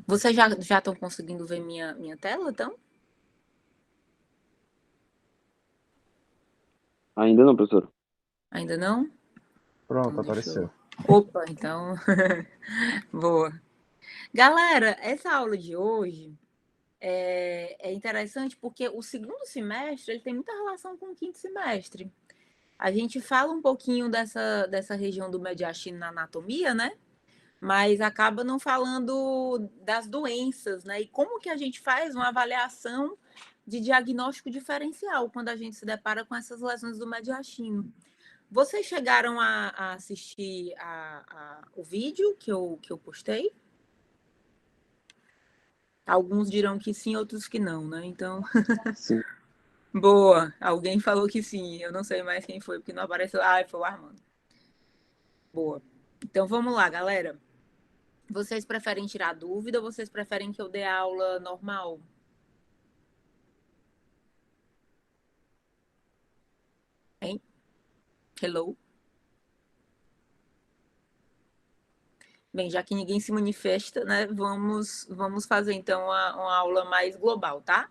Vocês já estão conseguindo ver minha tela, então? Ainda não, professor. Ainda não? Pronto, Então deixa eu... apareceu. Opa, então... Boa. Galera, essa aula de hoje é interessante porque o segundo semestre ele tem muita relação com o quinto semestre. A gente fala um pouquinho dessa região do mediastino na anatomia, né? Mas acaba não falando das doenças, né? E como que a gente faz uma avaliação de diagnóstico diferencial quando a gente se depara com essas lesões do mediastino. Vocês chegaram a assistir o vídeo que eu postei? Alguns dirão que sim, outros que não, né? Então, Sim. boa. Alguém falou que sim. Eu não sei mais quem foi, porque não apareceu. Ah, foi o Armando. Boa. Então, vamos lá, galera. Vocês preferem tirar dúvida ou vocês preferem que eu dê aula normal? Hein? Hello? Bem, já que ninguém se manifesta, né? Vamos fazer então uma aula mais global, tá?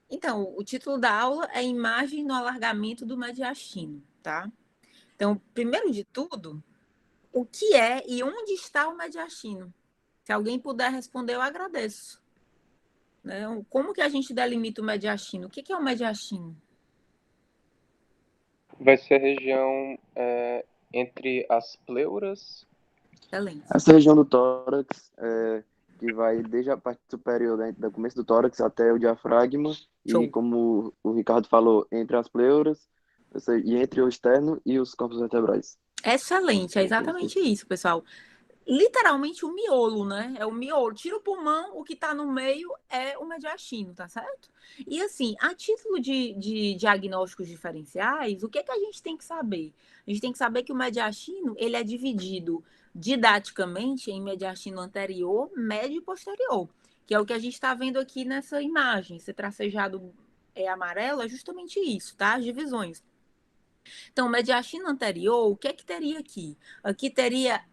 Então, o título da aula é Imagem no alargamento do mediastino, tá? Então, primeiro de tudo, o que é e onde está o mediastino? Se alguém puder responder, eu agradeço. Né? Como que a gente delimita o mediastino? O que é o mediastino? Vai ser a região entre as pleuras. Excelente. Essa região do tórax, que vai desde a parte superior, né, do começo do tórax até o diafragma, e Show. como o Ricardo falou, entre as pleuras, e entre o externo e os corpos vertebrais. Excelente, é exatamente isso, pessoal. Literalmente o miolo, né? É o miolo. Tira o pulmão, o que tá no meio é o mediastino, tá certo? E assim, a título de diagnósticos diferenciais, o que que a gente tem que saber? A gente tem que saber que o mediastino, ele é dividido didaticamente em mediastino anterior, médio e posterior, que é o que a gente está vendo aqui nessa imagem. Esse tracejado amarelo é justamente isso, tá? As divisões. Então, mediastino anterior, o que é que teria aqui? Aqui teria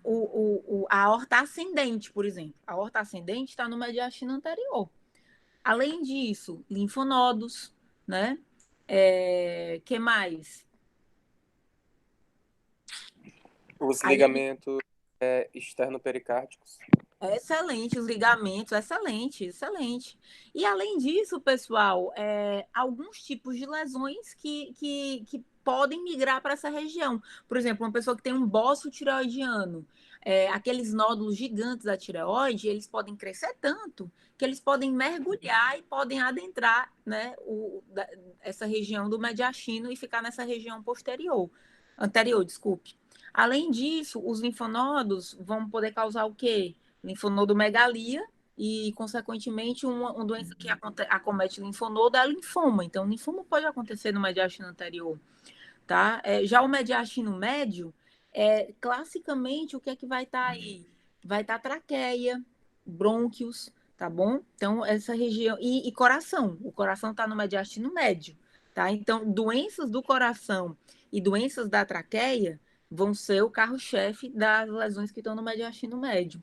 a aorta ascendente, por exemplo. A aorta ascendente está no mediastino anterior. Além disso, linfonodos, né? Que mais? Os Aí, ligamentos externo-pericárdicos. excelente, os ligamentos, excelente, excelente. E além disso, pessoal, alguns tipos de lesões que podem migrar para essa região. Por exemplo, uma pessoa que tem um bócio tireoidiano, aqueles nódulos gigantes da tireoide, eles podem crescer tanto que eles podem mergulhar e podem adentrar, né, essa região do mediastino e ficar nessa região anterior, desculpe. Além disso, os linfonodos vão poder causar o quê? Linfonodomegalia e, consequentemente, uma doença que acomete linfonodo é a linfoma. Então, linfoma pode acontecer no mediastino anterior, tá? Já o mediastino médio, classicamente, o que é que vai estar aí? Vai estar traqueia, brônquios, tá bom? Então, essa região... E coração. O coração está no mediastino médio, tá? Então, doenças do coração e doenças da traqueia vão ser o carro-chefe das lesões que estão no mediastino médio.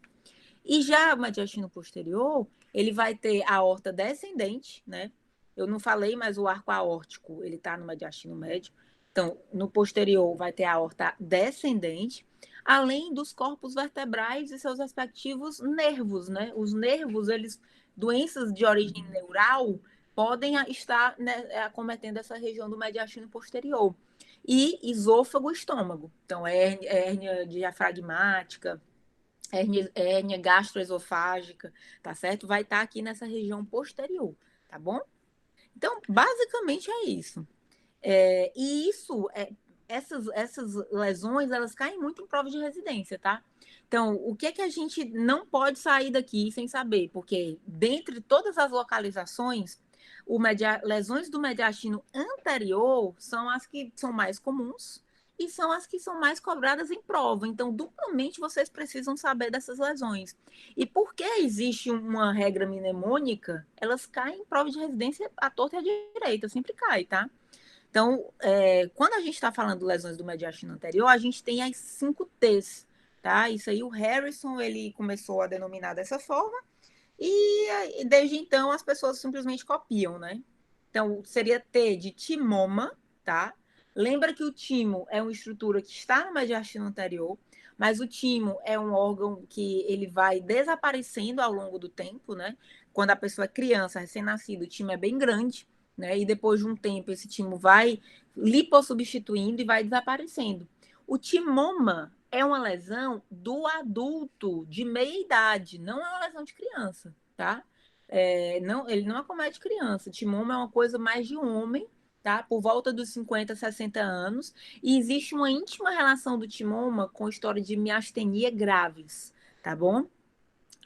E já o mediastino posterior, ele vai ter a aorta descendente, né? Eu não falei, mas o arco aórtico, ele está no mediastino médio. Então, no posterior vai ter a aorta descendente, além dos corpos vertebrais e seus respectivos nervos, né? Os nervos, doenças de origem neural, podem estar, né, acometendo essa região do mediastino posterior. E esôfago e estômago. Então, hérnia diafragmática, hérnia gastroesofágica, tá certo? Vai estar aqui nessa região posterior, tá bom? Então, basicamente é isso. E essas lesões, elas caem muito em prova de residência, tá? Então, o que é que a gente não pode sair daqui sem saber? Porque, dentre todas as localizações, lesões do mediastino anterior são as que são mais comuns e são as que são mais cobradas em prova. Então, duplamente, vocês precisam saber dessas lesões. E porque existe uma regra mnemônica, elas caem em prova de residência à torta e à direita, sempre cai, tá? Então, quando a gente está falando de lesões do mediastino anterior, a gente tem as 5 T's, tá? Isso aí o Harrison, ele começou a denominar dessa forma, e desde então as pessoas simplesmente copiam, né? Então, seria T de timoma, tá? Lembra que o timo é uma estrutura que está no mediastino anterior, mas o timo é um órgão que ele vai desaparecendo ao longo do tempo, né? Quando a pessoa é criança, recém-nascido, o timo é bem grande, né? E depois de um tempo, esse timo vai lipossubstituindo e vai desaparecendo. O timoma é uma lesão do adulto de meia idade, não é uma lesão de criança, tá? Não, ele não acomete criança. Timoma é uma coisa mais de homem, tá? Por volta dos 50, 60 anos. E existe uma íntima relação do timoma com a história de miastenia graves, tá bom?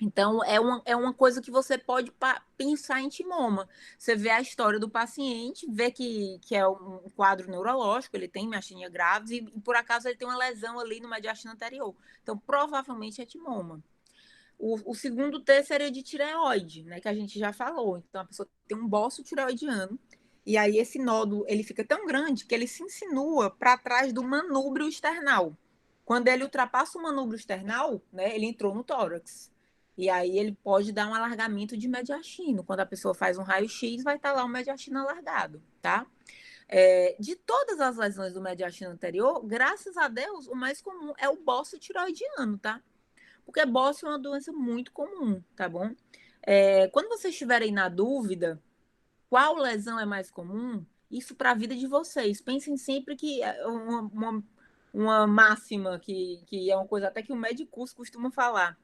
Então, é uma coisa que você pode pensar em timoma. Você vê a história do paciente, vê que é um quadro neurológico, ele tem miastenia graves e por acaso ele tem uma lesão ali no mediastino anterior. Então, provavelmente é timoma. O segundo T seria de tireoide, né, que a gente já falou. Então, a pessoa tem um bócio tireoidiano, e aí esse nódulo ele fica tão grande que ele se insinua para trás do manúbrio external. Quando ele ultrapassa o manúbrio external, né, ele entrou no tórax. E aí ele pode dar um alargamento de mediastino. Quando a pessoa faz um raio-x, vai estar lá o mediastino alargado, tá? De todas as lesões do mediastino anterior, graças a Deus, o mais comum é o bócio tireoidiano, tá? Porque bócio é uma doença muito comum, tá bom? Quando vocês estiverem na dúvida, qual lesão é mais comum, isso para a vida de vocês. Pensem sempre que é uma máxima, que é uma coisa até que o médico costuma falar,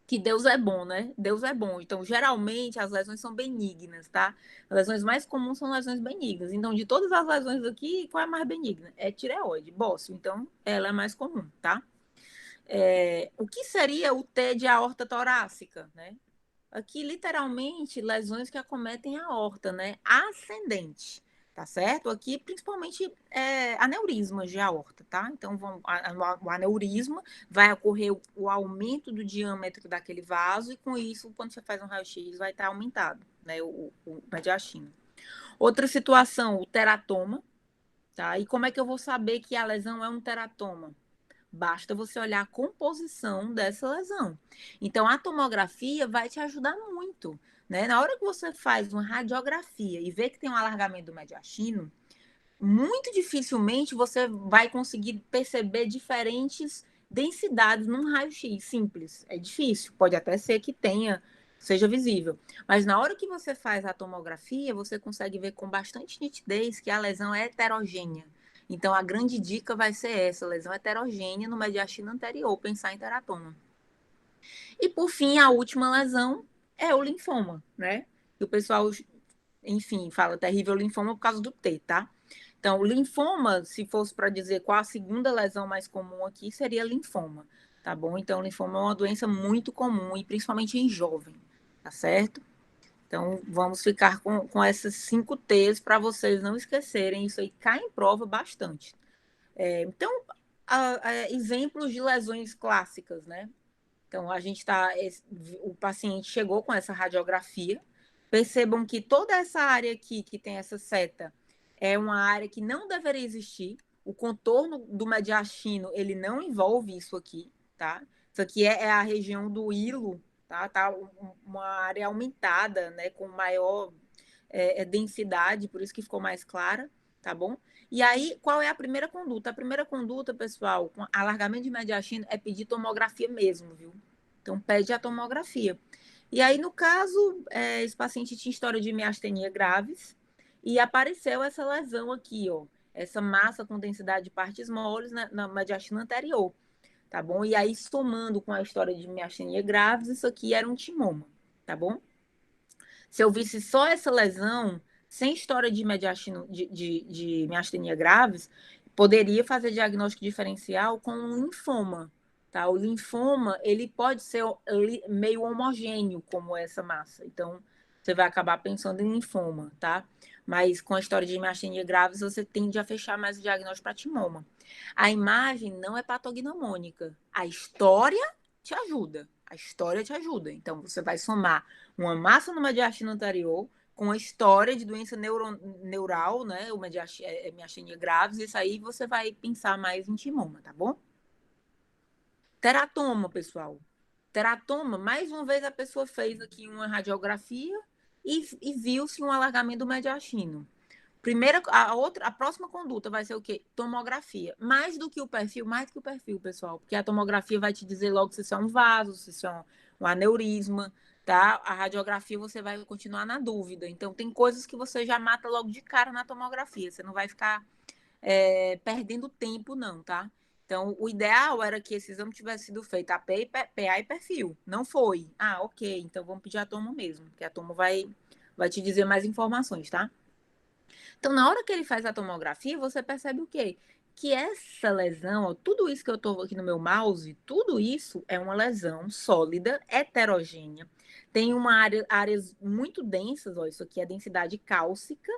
que Deus é bom, né? Deus é bom. Então, geralmente, as lesões são benignas, tá? As lesões mais comuns são lesões benignas. Então, de todas as lesões aqui, qual é a mais benigna? É tireoide, bócio. Então, ela é mais comum, tá? O que seria o T de aorta torácica, né? Aqui, literalmente, lesões que acometem a aorta, né? Ascendente, tá certo? Aqui, principalmente, aneurismas de aorta, tá? Então, o aneurisma vai ocorrer o aumento do diâmetro daquele vaso e, com isso, quando você faz um raio-x, vai estar aumentado, né? O mediastino. Outra situação, o teratoma, tá? E como é que eu vou saber que a lesão é um teratoma? Basta você olhar a composição dessa lesão. Então, a tomografia vai te ajudar muito, né? Na hora que você faz uma radiografia e vê que tem um alargamento do mediastino, muito dificilmente você vai conseguir perceber diferentes densidades num raio-x simples. É difícil, pode até ser que seja visível. Mas na hora que você faz a tomografia, você consegue ver com bastante nitidez que a lesão é heterogênea. Então, a grande dica vai ser essa, lesão heterogênea no mediastino anterior, pensar em teratoma. E, por fim, a última lesão é o linfoma, né? Que o pessoal, enfim, fala terrível linfoma por causa do T, tá? Então, o linfoma, se fosse para dizer qual a segunda lesão mais comum aqui, seria linfoma, tá bom? Então, linfoma é uma doença muito comum e principalmente em jovem, tá certo? Então, vamos ficar com essas 5 T's para vocês não esquecerem. Isso aí cai em prova bastante. Então, exemplos de lesões clássicas, né? Então, o paciente chegou com essa radiografia. Percebam que toda essa área aqui que tem essa seta é uma área que não deveria existir. O contorno do mediastino, ele não envolve isso aqui, tá? Isso aqui é a região do hilo, tá? Tá uma área aumentada, né? Com maior densidade, por isso que ficou mais clara, tá bom? E aí, qual é a primeira conduta? A primeira conduta, pessoal, com alargamento de mediastino é pedir tomografia mesmo, viu? Então, pede a tomografia. E aí, no caso, esse paciente tinha história de miastenia graves e apareceu essa lesão aqui, ó. Essa massa com densidade de partes moles na mediastina anterior, tá bom? E aí, somando com a história de miastenia graves, isso aqui era um timoma, tá bom? Se eu visse só essa lesão, sem história de mediastino, de miastenia graves, poderia fazer diagnóstico diferencial com um linfoma, tá? O linfoma, ele pode ser meio homogêneo como essa massa. Então, você vai acabar pensando em linfoma, tá? Mas com a história de miastenia graves, você tende a fechar mais o diagnóstico para timoma. A imagem não é patognomônica. A história te ajuda. A história te ajuda. Então, você vai somar uma massa no mediastino anterior com a história de doença neural, né? O miastenia graves, isso aí você vai pensar mais em timoma, tá bom? Teratoma, pessoal. Teratoma, mais uma vez a pessoa fez aqui uma radiografia e viu-se um alargamento do mediastino. A próxima conduta vai ser o quê? Tomografia. Mais do que o perfil, pessoal, porque a tomografia vai te dizer logo se isso é um vaso, se isso é um aneurisma, tá? A radiografia você vai continuar na dúvida. Então, tem coisas que você já mata logo de cara na tomografia. Você não vai ficar perdendo tempo, não, tá? Então, o ideal era que esse exame tivesse sido feito a PA e perfil. Não foi. Ah, ok. Então, vamos pedir a tomo mesmo, porque a tomo vai te dizer mais informações, tá? Então, na hora que ele faz a tomografia, você percebe o quê? Que essa lesão, ó, tudo isso que eu estou aqui no meu mouse, tudo isso é uma lesão sólida, heterogênea. Tem áreas muito densas, ó, isso aqui é densidade cálcica,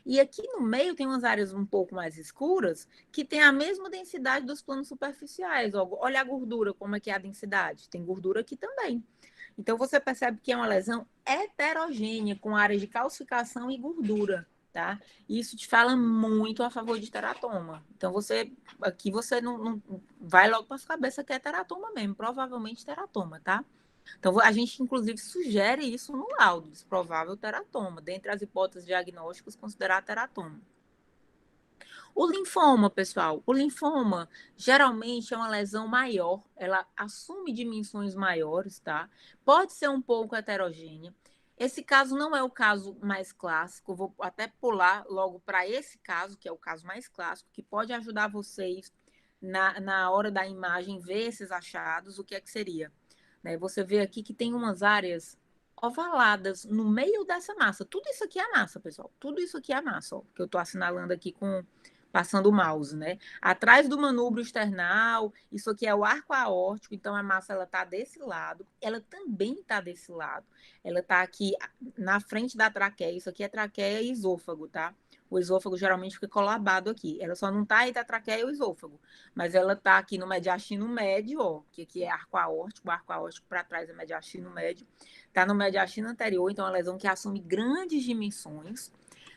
e aqui no meio tem umas áreas um pouco mais escuras que tem a mesma densidade dos planos superficiais. Ó. Olha a gordura, como é que é a densidade. Tem gordura aqui também. Então, você percebe que é uma lesão heterogênea, com áreas de calcificação e gordura, tá? Isso te fala muito a favor de teratoma. Então, aqui você não vai logo para a cabeça que é teratoma mesmo, provavelmente teratoma, tá? Então, a gente, inclusive, sugere isso no laudo, provável teratoma. Dentre as hipóteses diagnósticas, considerar teratoma. O linfoma, pessoal, o linfoma geralmente é uma lesão maior, ela assume dimensões maiores, tá? Pode ser um pouco heterogênea. Esse caso não é o caso mais clássico, vou até pular logo para esse caso, que é o caso mais clássico, que pode ajudar vocês na hora da imagem ver esses achados, o que é que seria? Né? Você vê aqui que tem umas áreas ovaladas no meio dessa massa. Tudo isso aqui é massa, pessoal. Tudo isso aqui é massa, ó, que eu estou assinalando aqui passando o mouse, né? Atrás do manúbrio external, isso aqui é o arco aórtico, então a massa ela tá desse lado, ela também tá desse lado. Ela tá aqui na frente da traqueia, isso aqui é traqueia e esôfago, tá? O esôfago geralmente fica colabado aqui. Ela só não tá entre a traqueia e o esôfago, mas ela tá aqui no mediastino médio, ó, que aqui é arco aórtico, o arco aórtico para trás é mediastino médio. Tá no mediastino anterior, então é uma lesão que assume grandes dimensões.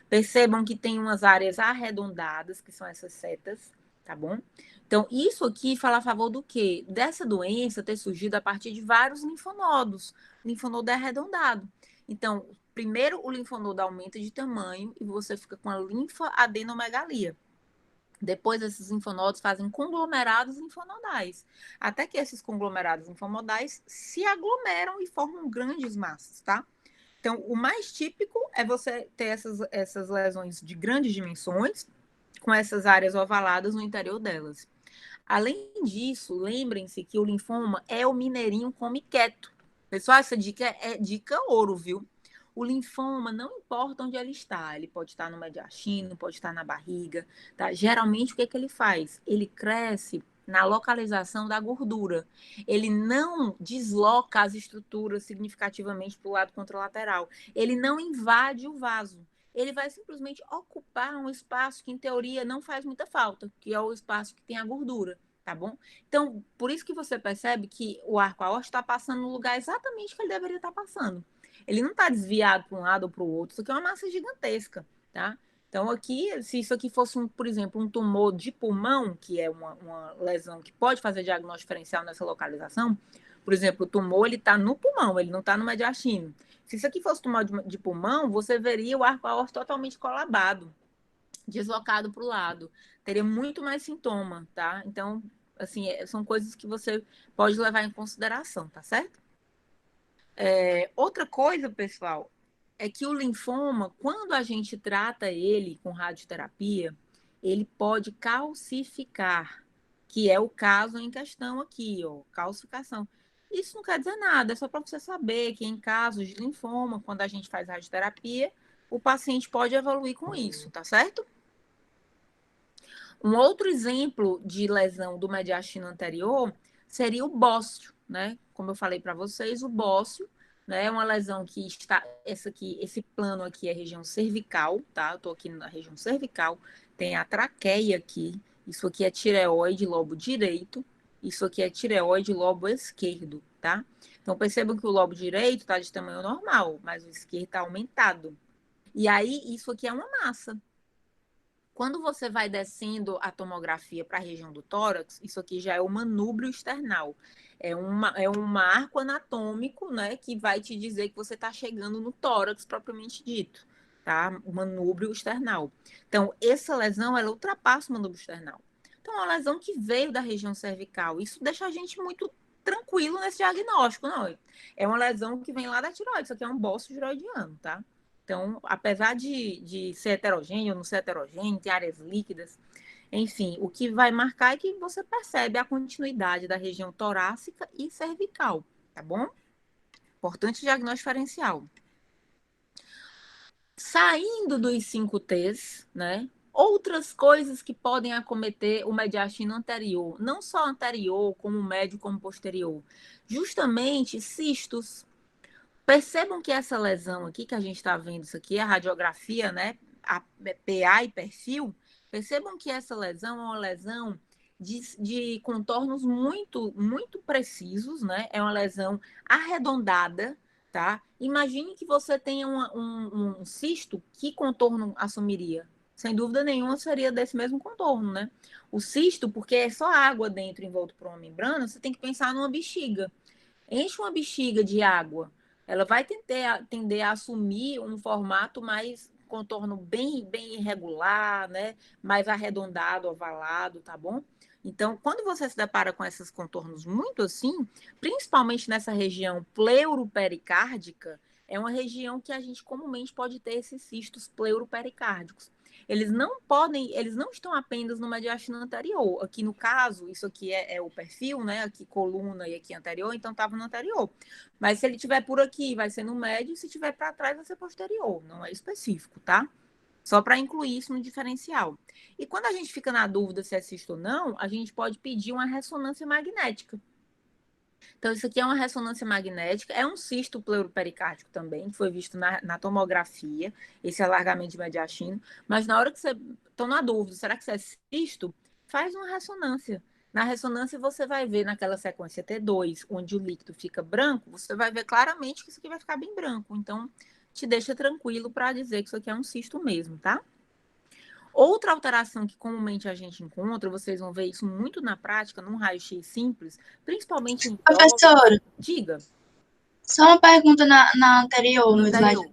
Percebam que tem umas áreas arredondadas, que são essas setas, tá bom? Então, isso aqui fala a favor do quê? Dessa doença ter surgido a partir de vários linfonodos. Linfonodo é arredondado. Então, primeiro o linfonodo aumenta de tamanho e você fica com a linfaadenomegalia. Depois, esses linfonodos fazem conglomerados linfonodais, até que esses conglomerados linfonodais se aglomeram e formam grandes massas, tá? Então, o mais típico é você ter essas lesões de grandes dimensões, com essas áreas ovaladas no interior delas. Além disso, lembrem-se que o linfoma é o mineirinho come quieto. Pessoal, essa dica é dica ouro, viu? O linfoma, não importa onde ele está, ele pode estar no mediastino, pode estar na barriga, tá? Geralmente, o que ele faz? Ele cresce na localização da gordura. Ele não desloca as estruturas significativamente para o lado contralateral. Ele não invade o vaso. Ele vai simplesmente ocupar um espaço que, em teoria, não faz muita falta, que é o espaço que tem a gordura, tá bom? Então, por isso que você percebe que o arco aórtico está passando no lugar exatamente que ele deveria estar passando. Ele não está desviado para um lado ou para o outro. Isso aqui é uma massa gigantesca, tá? Então, aqui, se isso aqui fosse, por exemplo, um tumor de pulmão, que é uma lesão que pode fazer diagnóstico diferencial nessa localização, por exemplo, o tumor ele está no pulmão, ele não está no mediastino. Se isso aqui fosse tumor de pulmão, você veria o arco aórtico totalmente colabado, deslocado para o lado. Teria muito mais sintoma, tá? Então, assim, são coisas que você pode levar em consideração, tá certo? Outra coisa, pessoal, é que o linfoma, quando a gente trata ele com radioterapia, ele pode calcificar, que é o caso em questão aqui, ó, calcificação. Isso não quer dizer nada, é só para você saber que em casos de linfoma, quando a gente faz radioterapia, o paciente pode evoluir com isso, tá certo? Um outro exemplo de lesão do mediastino anterior seria o bócio, né? Como eu falei para vocês, o bócio, né, é uma lesão que está esse plano aqui é região cervical, tá? Eu tô aqui na região cervical, tem a traqueia aqui, isso aqui é tireoide lobo direito, isso aqui é tireoide lobo esquerdo, tá? Então percebam que o lobo direito está de tamanho normal, mas o esquerdo está aumentado. E aí isso aqui é uma massa. Quando você vai descendo a tomografia para a região do tórax, isso aqui já é o manúbrio external. É um marco anatômico, né, que vai te dizer que você está chegando no tórax propriamente dito, tá? O manúbrio external. Então, essa lesão, ela ultrapassa o manúbrio external. Então, é uma lesão que veio da região cervical. Isso deixa a gente muito tranquilo nesse diagnóstico, não. É uma lesão que vem lá da tireoide. Isso aqui é um bócio tiroidiano, tá? Então, apesar de ser heterogêneo ou não ser heterogêneo, tem áreas líquidas, enfim, o que vai marcar é que você percebe a continuidade da região torácica e cervical, tá bom? Importante diagnóstico diferencial. Saindo dos 5Ts, né? Outras coisas que podem acometer o mediastino anterior, não só anterior, como médio, como posterior. Justamente cistos. Percebam que essa lesão aqui, que a gente está vendo isso aqui, a radiografia, né? A PA e perfil. Percebam que essa lesão é uma lesão de contornos muito precisos, né? É uma lesão arredondada, tá? Imagine que você tenha um cisto, que contorno assumiria? Sem dúvida nenhuma seria desse mesmo contorno, né? O cisto, porque é só água dentro envolto por uma membrana, você tem que pensar numa bexiga. Enche uma bexiga de água, ela vai tender a assumir um formato mais contorno bem irregular, né? Mais arredondado, ovalado, tá bom? Então, quando você se depara com esses contornos muito assim, principalmente nessa região pleuropericárdica, é uma região que a gente comumente pode ter esses cistos pleuropericárdicos. Eles não estão apenas no mediastino anterior. Aqui no caso, isso aqui é o perfil, né? Aqui coluna e aqui anterior, então estava no anterior. Mas se ele tiver por aqui, vai ser no médio, se tiver para trás, vai ser posterior. Não é específico, tá? Só para incluir isso no diferencial. E quando a gente fica na dúvida se é cisto ou não, a gente pode pedir uma ressonância magnética. Então, isso aqui é uma ressonância magnética, é um cisto pleuropericárdico também, que foi visto na tomografia, esse alargamento de mediastino, mas na hora que você está na dúvida, será que isso é cisto? Faz uma ressonância. Na ressonância, você vai ver naquela sequência T2, onde o líquido fica branco, você vai ver claramente que isso aqui vai ficar bem branco. Então, te deixa tranquilo para dizer que isso aqui é um cisto mesmo, tá? Outra alteração que comumente a gente encontra, vocês vão ver isso muito na prática, num raio-x simples, principalmente em prova. Professora, Diga, só uma pergunta na anterior, no no slide. anterior.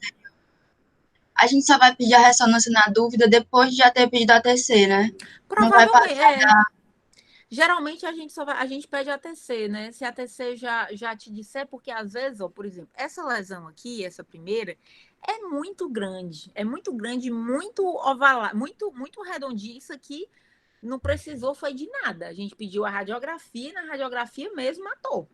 A gente só vai pedir a ressonância na dúvida depois de já ter pedido a TC, né? Não vai Provavelmente, geralmente a gente pede a TC, né? Se a TC já te disser, porque às vezes, ó, por exemplo, essa lesão aqui, essa primeira, é muito grande, muito ovalada, muito redondinha. Isso aqui não precisou, foi de nada. A gente pediu a radiografia e na radiografia mesmo matou,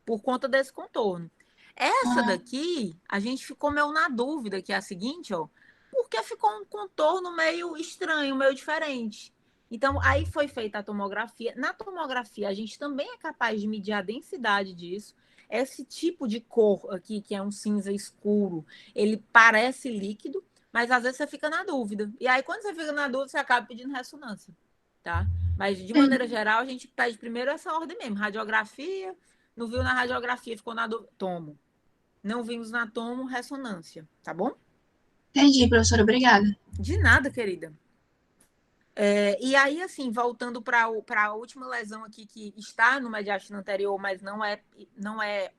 por conta desse contorno. Essa daqui, a gente ficou meio na dúvida, que é a seguinte, ó, porque ficou um contorno meio estranho, meio diferente. Então, aí foi feita a tomografia. Na tomografia, a gente também é capaz de medir a densidade disso. Esse tipo de cor aqui, que é um cinza escuro, ele parece líquido, mas às vezes você fica na dúvida. E aí, quando você fica na dúvida, você acaba pedindo ressonância, tá? Mas, de maneira geral, a gente pede primeiro essa ordem mesmo. Radiografia, não viu na radiografia, ficou na dúvida, tomo. Não vimos na tomo, ressonância, tá bom? Entendi, professora, obrigada. De nada, querida. E aí, assim, voltando para a última lesão aqui, que está no mediastino anterior, mas não é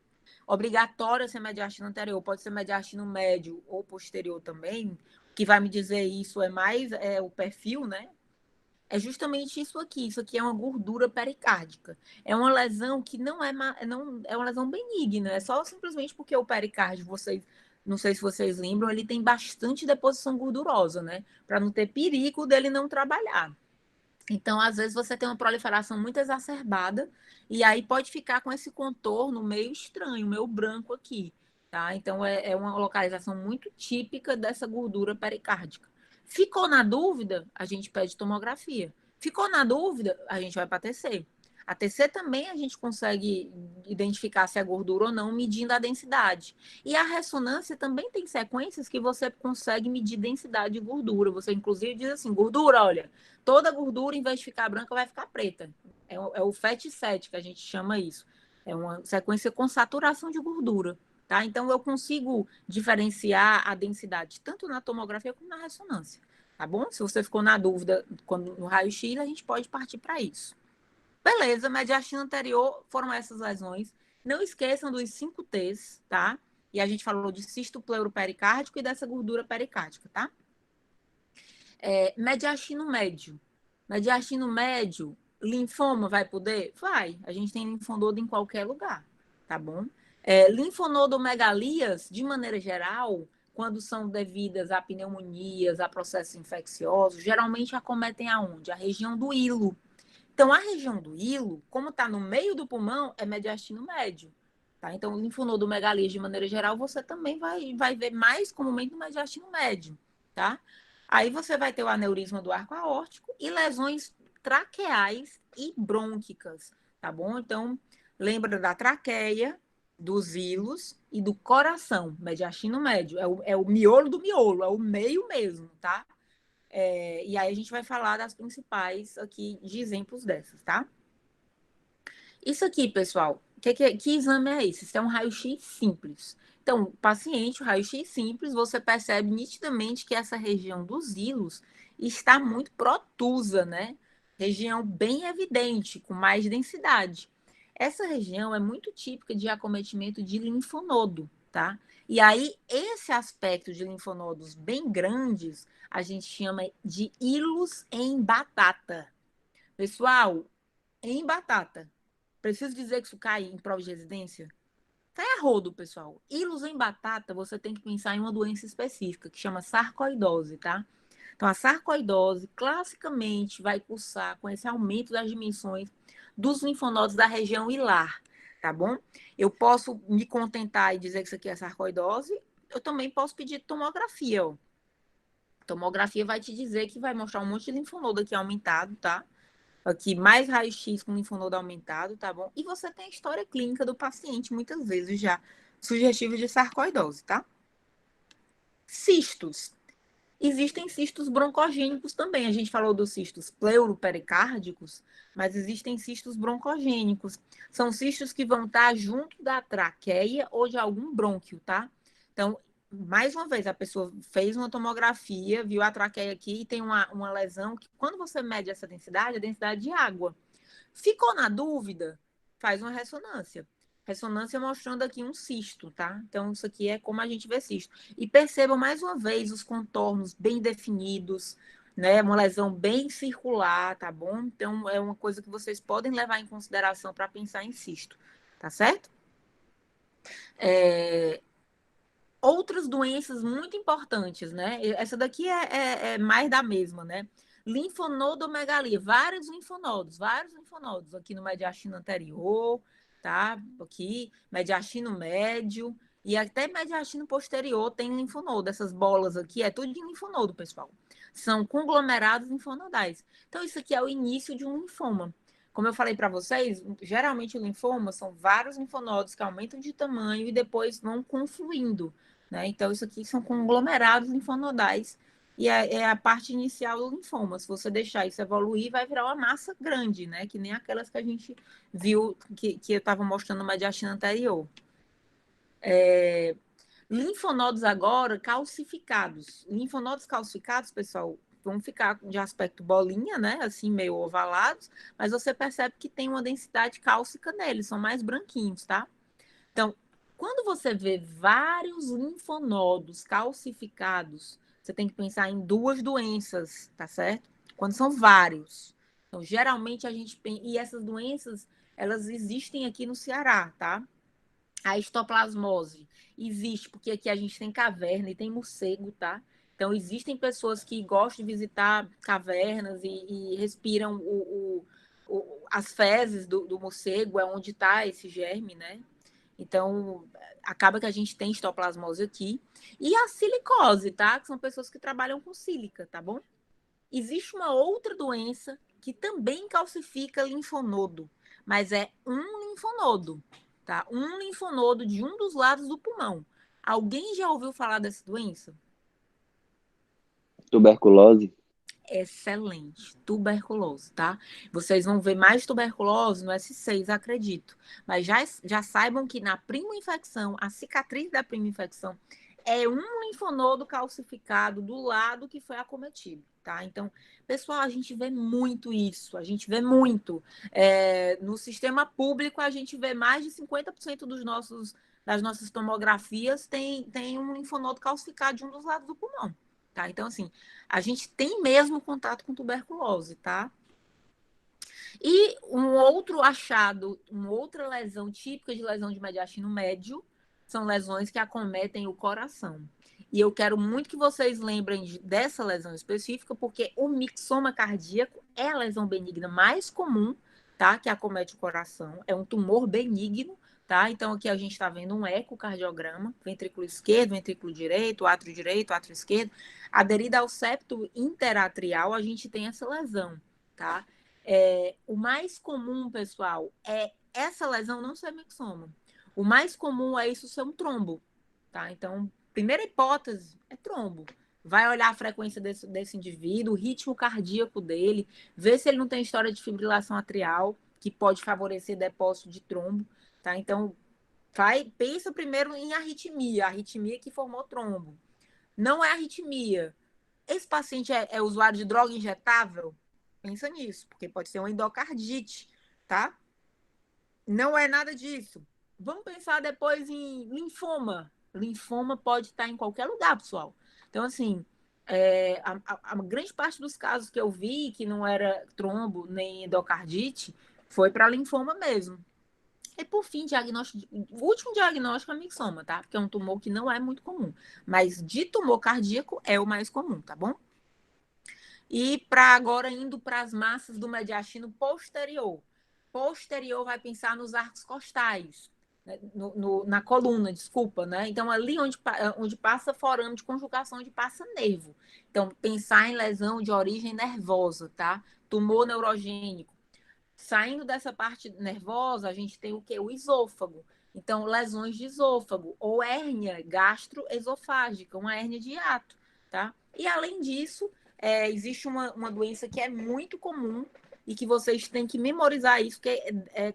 obrigatório ser mediastino anterior, pode ser mediastino médio ou posterior também. O que vai me dizer isso é mais o perfil, né? É justamente isso aqui. Isso aqui é uma gordura pericárdica. É uma lesão que não é uma lesão benigna. É só simplesmente porque o pericárdio, não sei se vocês lembram, ele tem bastante deposição gordurosa, né? Para não ter perigo dele não trabalhar. Então, às vezes, você tem uma proliferação muito exacerbada e aí pode ficar com esse contorno meio estranho, meio branco aqui, tá? Então, é uma localização muito típica dessa gordura pericárdica. Ficou na dúvida, a gente pede tomografia. Ficou na dúvida, a gente vai para a TC. A TC também a gente consegue identificar se é gordura ou não, medindo a densidade. E a ressonância também tem sequências que você consegue medir densidade de gordura. Você, inclusive, diz assim, gordura, olha, toda gordura, em vez de ficar branca, vai ficar preta. É o FAT7 que a gente chama isso. É uma sequência com saturação de gordura. Tá? Então, eu consigo diferenciar a densidade tanto na tomografia como na ressonância. tá bom? Se você ficou na dúvida quando no raio-x, a gente pode partir para isso. Beleza, mediastina anterior foram essas lesões. Não esqueçam dos 5 T's, tá? E a gente falou de cisto pleuropericárdico e dessa gordura pericárdica, tá? Mediastino médio. Mediastino médio, linfoma vai poder? Vai. A gente tem linfonodo em qualquer lugar, tá bom? Linfonodomegalias, de maneira geral, quando são devidas a pneumonias, a processos infecciosos, geralmente acometem aonde? A região do hilo. Então, a região do hilo, como está no meio do pulmão, é mediastino médio. Tá? Então, linfonodomegalias, de maneira geral, você também vai ver mais comumente no mediastino médio. Tá? Aí você vai ter o aneurisma do arco aórtico e lesões traqueais e brônquicas. Tá bom? Então, lembra da traqueia, dos hilos e do coração, mediastino médio. É o miolo do miolo, é o meio mesmo, tá? E aí a gente vai falar das principais aqui de exemplos dessas, tá? Isso aqui, pessoal, que exame é esse? Isso é um raio-x simples. Então, paciente, o raio-x simples, você percebe nitidamente que essa região dos hilos está muito protusa, né? Região bem evidente, com mais densidade. Essa região é muito típica de acometimento de linfonodo, tá? E aí, esse aspecto de linfonodos bem grandes, a gente chama de hilos em batata. Pessoal, em batata. Preciso dizer que isso cai em prova de residência? Cai a rodo, pessoal. Hilos em batata, você tem que pensar em uma doença específica, que chama sarcoidose, tá? Então, a sarcoidose, classicamente, vai cursar com esse aumento das dimensões dos linfonodos da região hilar, tá bom? Eu posso me contentar e dizer que isso aqui é sarcoidose, eu também posso pedir tomografia, ó. Tomografia vai te dizer que vai mostrar um monte de linfonodo aqui aumentado, tá? Aqui, mais raio-x com linfonodo aumentado, tá bom? E você tem a história clínica do paciente, muitas vezes já sugestiva de sarcoidose, tá? Cistos. Existem cistos broncogênicos também. A gente falou dos cistos pleuropericárdicos, mas existem cistos broncogênicos. São cistos que vão estar junto da traqueia ou de algum brônquio, tá? Então, mais uma vez, a pessoa fez uma tomografia, viu a traqueia aqui e tem uma lesão que, quando você mede essa densidade, é a densidade de água. Ficou na dúvida? Faz uma ressonância. Ressonância mostrando aqui um cisto, tá? Então, isso aqui é como a gente vê cisto. E percebam mais uma vez os contornos bem definidos, né? Uma lesão bem circular, tá bom? Então, é uma coisa que vocês podem levar em consideração para pensar em cisto, tá certo? Outras doenças muito importantes, né? Essa daqui é mais da mesma, né? Linfonodomegalia, vários linfonodos aqui no mediastino anterior, tá? Aqui, mediastino médio e até mediastino posterior tem linfonodo. Essas bolas aqui é tudo de linfonodo, pessoal. São conglomerados linfonodais. Então, isso aqui é o início de um linfoma. Como eu falei para vocês, geralmente o linfoma são vários linfonodos que aumentam de tamanho e depois vão confluindo, né? Então, isso aqui são conglomerados linfonodais e é a parte inicial do linfoma. Se você deixar isso evoluir, vai virar uma massa grande, né? Que nem aquelas que a gente viu que eu estava mostrando no mediastino anterior. Linfonodos agora calcificados. Linfonodos calcificados, pessoal, vão ficar de aspecto bolinha, né? Assim, meio ovalados, mas você percebe que tem uma densidade cálcica neles, são mais branquinhos, tá? Então, quando você vê vários linfonodos calcificados, você tem que pensar em duas doenças, tá certo? Quando são vários. Então, geralmente a gente pensa... E essas doenças, elas existem aqui no Ceará, tá? A histoplasmose existe, porque aqui a gente tem caverna e tem morcego, tá? Então, existem pessoas que gostam de visitar cavernas e respiram as fezes do morcego, é onde está esse germe, né? Então, acaba que a gente tem histoplasmose aqui. E a silicose, tá? Que são pessoas que trabalham com sílica, tá bom? Existe uma outra doença que também calcifica linfonodo, mas é um linfonodo, tá? Um linfonodo de um dos lados do pulmão. Alguém já ouviu falar dessa doença? Tuberculose? Excelente, tuberculose, tá? Vocês vão ver mais tuberculose no S6, acredito. Mas já saibam que na prima infecção, a cicatriz da prima infecção é um linfonodo calcificado do lado que foi acometido, tá? Então, pessoal, a gente vê muito isso, a gente vê muito. No sistema público, a gente vê mais de 50% das nossas tomografias tem um linfonodo calcificado de um dos lados do pulmão, tá? Então, assim, a gente tem mesmo contato com tuberculose, tá? E um outro achado, uma outra lesão típica de lesão de mediastino médio, são lesões que acometem o coração. E eu quero muito que vocês lembrem dessa lesão específica, porque o mixoma cardíaco é a lesão benigna mais comum, tá? Que acomete o coração. É um tumor benigno, tá? Então aqui a gente está vendo um ecocardiograma, ventrículo esquerdo, ventrículo direito, átrio esquerdo. Aderida ao septo interatrial, a gente tem essa lesão, tá? O mais comum, pessoal, é essa lesão não ser mixoma. O mais comum é isso ser um trombo, tá? Então, primeira hipótese é trombo. Vai olhar a frequência desse indivíduo, o ritmo cardíaco dele, ver se ele não tem história de fibrilação atrial, que pode favorecer depósito de trombo, tá? Então, pensa primeiro em arritmia, a arritmia que formou trombo. Não é arritmia. Esse paciente é usuário de droga injetável? Pensa nisso, porque pode ser uma endocardite, tá? Não é nada disso. Vamos pensar depois em linfoma. Linfoma pode estar em qualquer lugar, pessoal. Então, assim, a grande parte dos casos que eu vi, que não era trombo nem endocardite, foi para linfoma mesmo. E por fim, o último diagnóstico é mixoma, tá? Porque é um tumor que não é muito comum. Mas de tumor cardíaco é o mais comum, tá bom? E para agora indo para as massas do mediastino posterior. Posterior vai pensar nos arcos costais, né? Na coluna, desculpa, né? Então, ali onde passa forame de conjugação, onde passa nervo. Então, pensar em lesão de origem nervosa, tá? Tumor neurogênico. Saindo dessa parte nervosa, a gente tem o quê? O esôfago. Então, lesões de esôfago ou hérnia gastroesofágica, uma hérnia de hiato, tá? E além disso, existe uma doença que é muito comum e que vocês têm que memorizar isso, que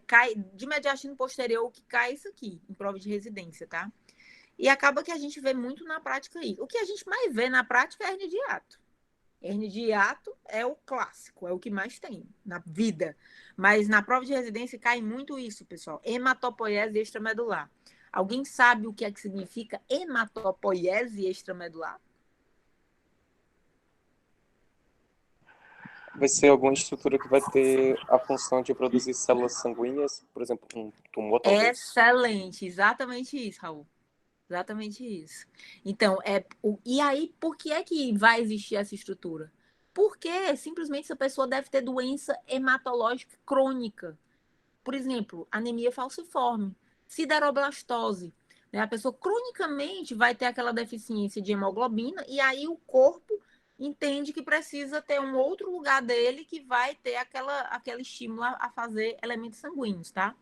cai de mediastino posterior, que cai isso aqui, em prova de residência, tá? E acaba que a gente vê muito na prática isso. O que a gente mais vê na prática é hernia de hiato. Hernia de hiato é o clássico, é o que mais tem na vida. Mas na prova de residência cai muito isso, pessoal. Hematopoiese extramedular. Alguém sabe o que é que significa hematopoiese extramedular? Vai ser alguma estrutura que vai ter a função de produzir células sanguíneas, por exemplo, um tumor, talvez? Excelente, exatamente isso, Raul. Exatamente isso. Então, e aí, por que é que vai existir essa estrutura? Porque simplesmente essa pessoa deve ter doença hematológica crônica. Por exemplo, anemia falciforme, sideroblastose. Né? A pessoa cronicamente vai ter aquela deficiência de hemoglobina e aí o corpo entende que precisa ter um outro lugar dele que vai ter aquele estímulo a fazer elementos sanguíneos, tá?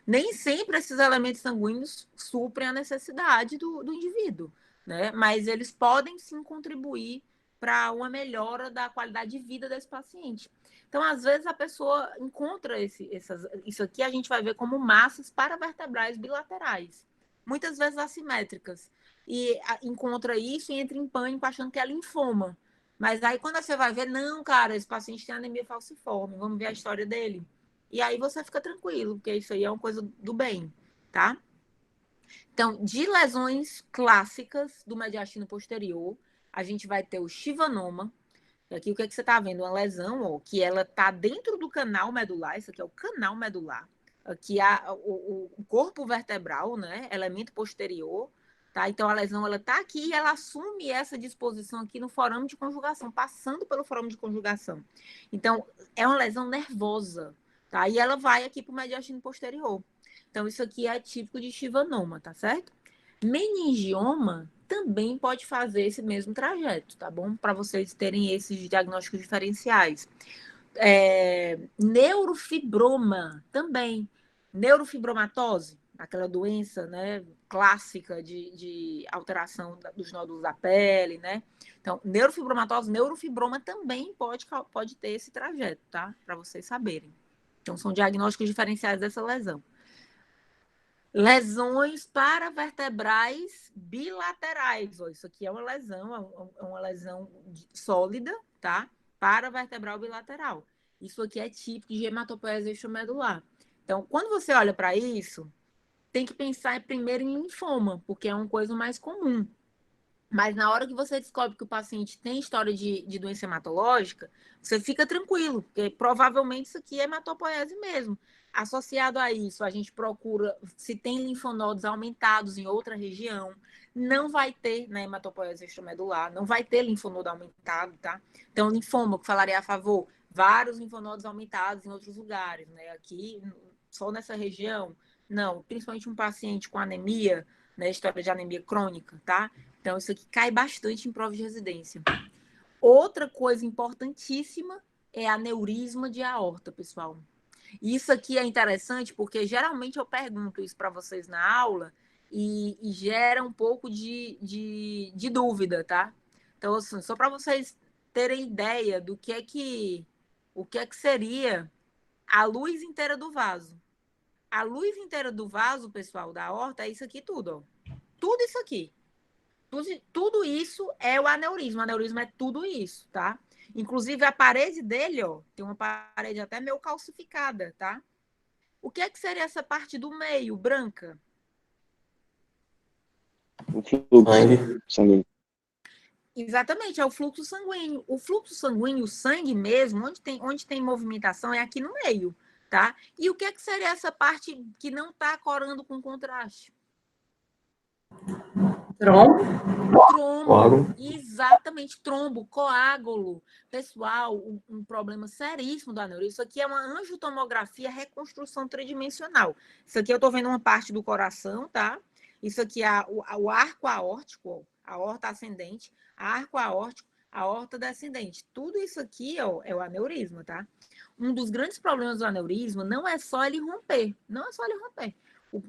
Nem sempre esses elementos sanguíneos suprem a necessidade do indivíduo, né? Mas eles podem sim contribuir para uma melhora da qualidade de vida desse paciente. Então, às vezes, a pessoa encontra isso aqui, a gente vai ver como massas paravertebrais bilaterais, muitas vezes assimétricas. E encontra isso e entra em pânico achando que é linfoma. Mas aí, quando você vai ver, não, cara, esse paciente tem anemia falciforme, vamos ver a história dele. E aí você fica tranquilo, porque isso aí é uma coisa do bem, tá? Então, de lesões clássicas do mediastino posterior, a gente vai ter o chivanoma. Aqui o que é que você está vendo? Uma lesão, ó, que ela está dentro do canal medular, isso aqui é o canal medular. Aqui o corpo vertebral, né? Elemento posterior, tá? Então a lesão ela está aqui e ela assume essa disposição aqui no forame de conjugação, passando pelo forame de conjugação. Então, é uma lesão nervosa, tá? E ela vai aqui para o mediastino posterior. Então, isso aqui é típico de chivanoma, tá certo? Meningioma também pode fazer esse mesmo trajeto, tá bom? Para vocês terem esses diagnósticos diferenciais. Neurofibroma também. Neurofibromatose, aquela doença, né, clássica de alteração dos nódulos da pele, né? Então, neurofibromatose, neurofibroma também pode ter esse trajeto, tá? Para vocês saberem. Então, são diagnósticos diferenciais dessa lesão. Lesões paravertebrais bilaterais. Ó, isso aqui é uma lesão sólida, tá? Paravertebral bilateral. Isso aqui é típico de hematopoiesia extramedular. Então, quando você olha para isso, tem que pensar primeiro em linfoma, porque é uma coisa mais comum. Mas na hora que você descobre que o paciente tem história de doença hematológica, você fica tranquilo, porque provavelmente isso aqui é hematopoiese mesmo. Associado a isso, a gente procura se tem linfonodos aumentados em outra região. Não vai ter na hematopoiese extramedular, não vai ter linfonodo aumentado, tá? Então, linfoma, que falaria a favor, vários linfonodos aumentados em outros lugares, né? Aqui, só nessa região, não. Principalmente um paciente com anemia, né? História de anemia crônica, tá? Então, isso aqui cai bastante em prova de residência. Outra coisa importantíssima é aneurisma de aorta, pessoal. Isso aqui é interessante porque geralmente eu pergunto isso para vocês na aula e gera um pouco de dúvida, tá? Então, assim, só para vocês terem ideia do o que é que seria a luz inteira do vaso. A luz inteira do vaso, pessoal, da aorta, é isso aqui tudo, ó. Tudo isso aqui. Tudo isso é o aneurisma. O aneurisma é tudo isso, tá? Inclusive, a parede dele, ó, tem uma parede até meio calcificada, tá? O que é que seria essa parte do meio, branca? O fluxo sanguíneo. Exatamente, é o fluxo sanguíneo. O fluxo sanguíneo, o sangue mesmo, onde tem movimentação, é aqui no meio, tá? E o que é que seria essa parte que não tá corando com contraste? Trombo. Trombo, exatamente, trombo, coágulo. Pessoal, um problema seríssimo do aneurisma. Isso aqui é uma angiotomografia reconstrução tridimensional. Isso aqui eu estou vendo uma parte do coração, tá? Isso aqui é o arco aórtico, a aorta ascendente, arco aórtico, a aorta descendente. Tudo isso aqui, ó, é o aneurisma, tá? Um dos grandes problemas do aneurisma não é só ele romper, não é só ele romper.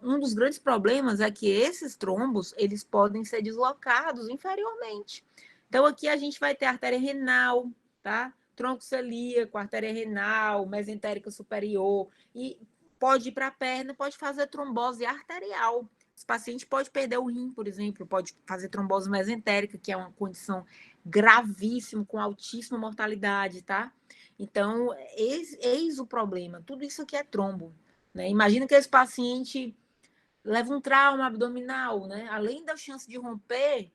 Um dos grandes problemas é que esses trombos, eles podem ser deslocados inferiormente. Então, aqui a gente vai ter artéria renal, tá? Tronco celíaco, artéria renal, mesentérica superior, e pode ir para a perna, pode fazer trombose arterial. Esse paciente pode perder o rim, por exemplo, pode fazer trombose mesentérica, que é uma condição gravíssima, com altíssima mortalidade, tá? Então, eis o problema. Tudo isso aqui é trombo. Né? Imagina que esse paciente leva um trauma abdominal, né? Além da chance de romper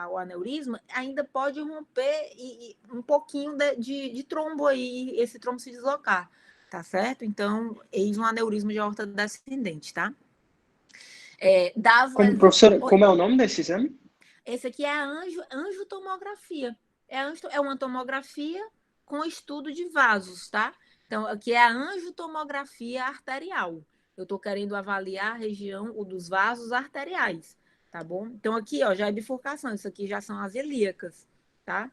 o aneurisma, ainda pode romper um pouquinho de trombo aí, esse trombo se deslocar, tá certo? Então, eis um aneurisma de aorta descendente, tá? Professora, como é o nome desse exame? Esse aqui é a angiotomografia. É uma tomografia com estudo de vasos, tá? Então, aqui é a angiotomografia arterial. Eu estou querendo avaliar a região dos vasos arteriais, tá bom? Então, aqui, ó, já é bifurcação. Isso aqui já são as ilíacas, tá?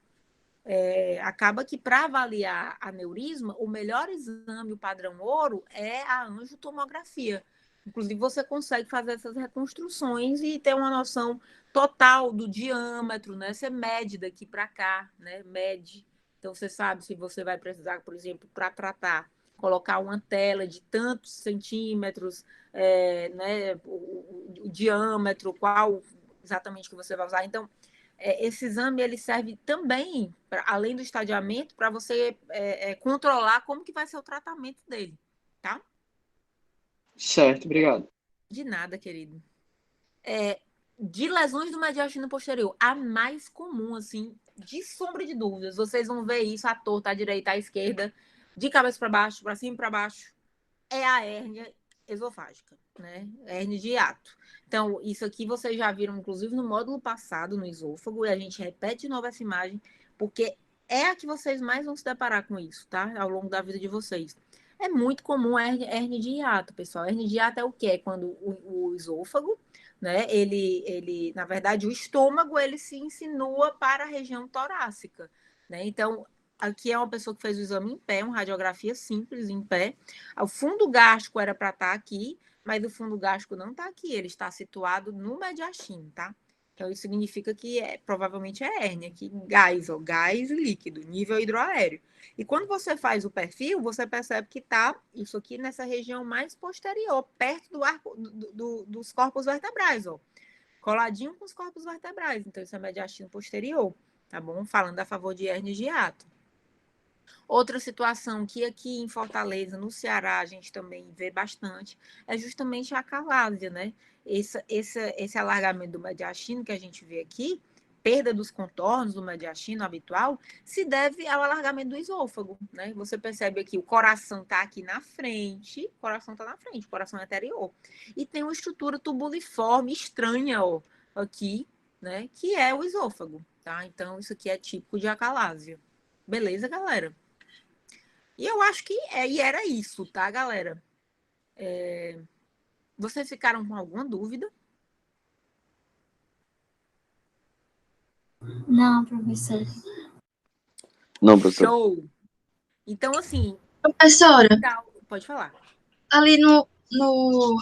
Acaba que para avaliar aneurisma, o melhor exame, o padrão ouro, é a angiotomografia. Inclusive, você consegue fazer essas reconstruções e ter uma noção total do diâmetro, né? Você mede daqui para cá, né? Mede. Então, você sabe se você vai precisar, por exemplo, para tratar, colocar uma tela de tantos centímetros, né? O diâmetro, qual exatamente que você vai usar. Então, esse exame ele serve também, além do estadiamento, para você controlar como que vai ser o tratamento dele, tá? Certo, obrigado. De nada, querido. De lesões do mediastino posterior, a mais comum, assim, de sombra de dúvidas, vocês vão ver isso à torta, à direita, à esquerda, de cabeça para baixo, para cima e para baixo, é a hérnia esofágica, né? Hérnia de hiato. Então, isso aqui vocês já viram, inclusive, no módulo passado, no esôfago, e a gente repete de novo essa imagem, porque é a que vocês mais vão se deparar com isso, tá? Ao longo da vida de vocês. É muito comum a hérnia de hiato, pessoal. A hérnia de hiato é o quê? É quando o esôfago, né? Na verdade, o estômago, ele se insinua para a região torácica, né? Então, aqui é uma pessoa que fez o exame em pé, uma radiografia simples em pé. O fundo gástrico era para estar aqui, mas o fundo gástrico não está aqui, ele está situado no mediastino, tá? Então, isso significa que provavelmente é hérnia, que gás, ó, gás líquido, nível hidroaéreo. E quando você faz o perfil, você percebe que está isso aqui nessa região mais posterior, perto do arco, dos corpos vertebrais, ó, coladinho com os corpos vertebrais. Então, isso é mediastino posterior, tá bom? Falando a favor de hérnia de hiato. Outra situação que aqui em Fortaleza, no Ceará, a gente também vê bastante, é justamente a acalásia, né? Esse alargamento do mediastino que a gente vê aqui, perda dos contornos do mediastino habitual, se deve ao alargamento do esôfago, né? Você percebe aqui, o coração está aqui na frente, o coração está na frente, o coração é anterior. E tem uma estrutura tubuliforme estranha, ó, aqui, né? Que é o esôfago, tá? Então, isso aqui é típico de acalásia. Beleza, galera? E eu acho que e era isso, tá, galera? Vocês ficaram com alguma dúvida? Não, professor. Não, professor. Show! Então, assim, Professora, pode falar. ali no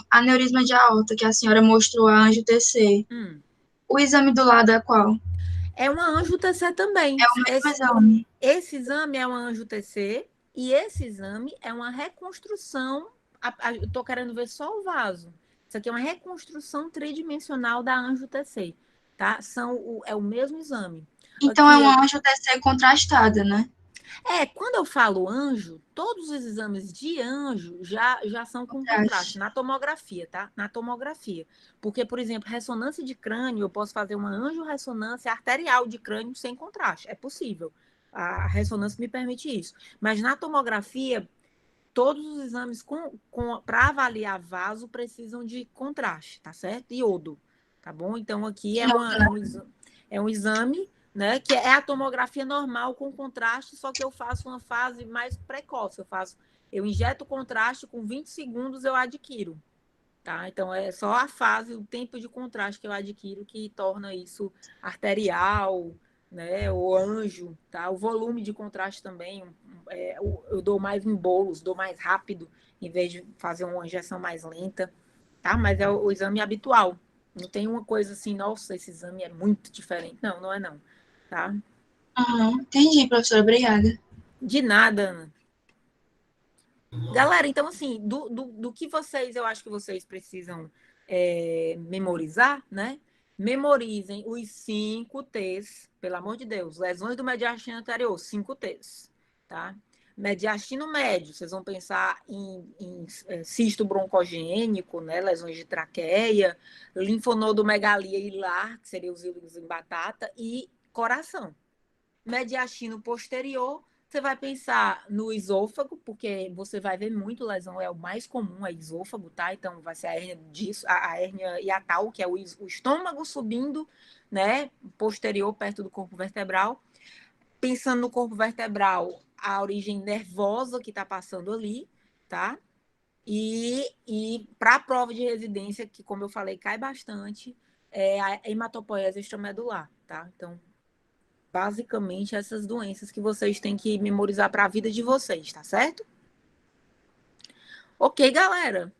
aneurisma de aorta que a senhora mostrou a anjo-TC, o exame do lado é qual? É uma anjo-TC também. É o mesmo exame. Esse exame é uma anjo-TC e esse exame é uma reconstrução. Eu estou querendo ver só o vaso. Isso aqui é uma reconstrução tridimensional da anjo-TC, tá? É o mesmo exame. Então Aqui é uma anjo-TC contrastada, né? Quando eu falo anjo, todos os exames de anjo já são com contraste na tomografia, tá? Na tomografia. Porque, por exemplo, ressonância de crânio, eu posso fazer uma anjo-ressonância arterial de crânio sem contraste. É possível. A ressonância me permite isso. Mas na tomografia, todos os exames para avaliar vaso precisam de contraste, tá certo? Iodo, tá bom? Então, aqui é um exame, né, que é a tomografia normal com contraste, só que eu faço uma fase mais precoce. Eu injeto o contraste, com 20 segundos eu adquiro, tá? Então, é só a fase, o tempo de contraste que eu adquiro que torna isso arterial, né, o anjo, tá? O volume de contraste também, eu dou mais em bolos, dou mais rápido, em vez de fazer uma injeção mais lenta, tá? Mas é o exame habitual. Não tem uma coisa assim, nossa, esse exame é muito diferente. Não, não é não, tá? Entendi, professora, obrigada. De nada, Ana. Galera, então assim, do que eu acho que vocês precisam memorizar, né? Memorizem os 5 T's, pelo amor de Deus. Lesões do mediastino anterior, 5 T's, tá? Mediastino médio, vocês vão pensar em cisto broncogênico, né? Lesões de traqueia, linfonodomegalia hilar, que seria os íleos em batata, e coração. Mediastino posterior, você vai pensar no esôfago, porque você vai ver muito lesão, é o mais comum, é esôfago, tá? Então, vai ser a hérnia a hérnia hiatal, que é o estômago subindo, né? Posterior, perto do corpo vertebral. Pensando no corpo vertebral, a origem nervosa que está passando ali, tá? E para a prova de residência, que, como eu falei, cai bastante, é a hematopoiese extramedular, tá? Então, basicamente, essas doenças que vocês têm que memorizar para a vida de vocês, tá certo? Ok, galera.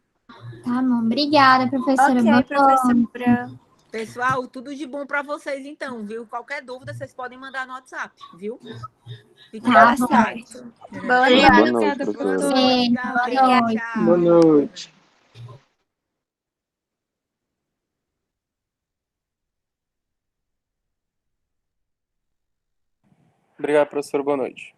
Tá bom, obrigada, professora. Ok, Boa professora. Pessoal, tudo de bom para vocês, então, viu? Qualquer dúvida, vocês podem mandar no WhatsApp, viu? Fiquem Tá Tá bom. certo. Boa Obrigada. noite. Boa noite, Obrigada, professora. Boa professora. noite, galera. Boa noite. Tchau. Boa noite. Obrigado, professor. Boa noite.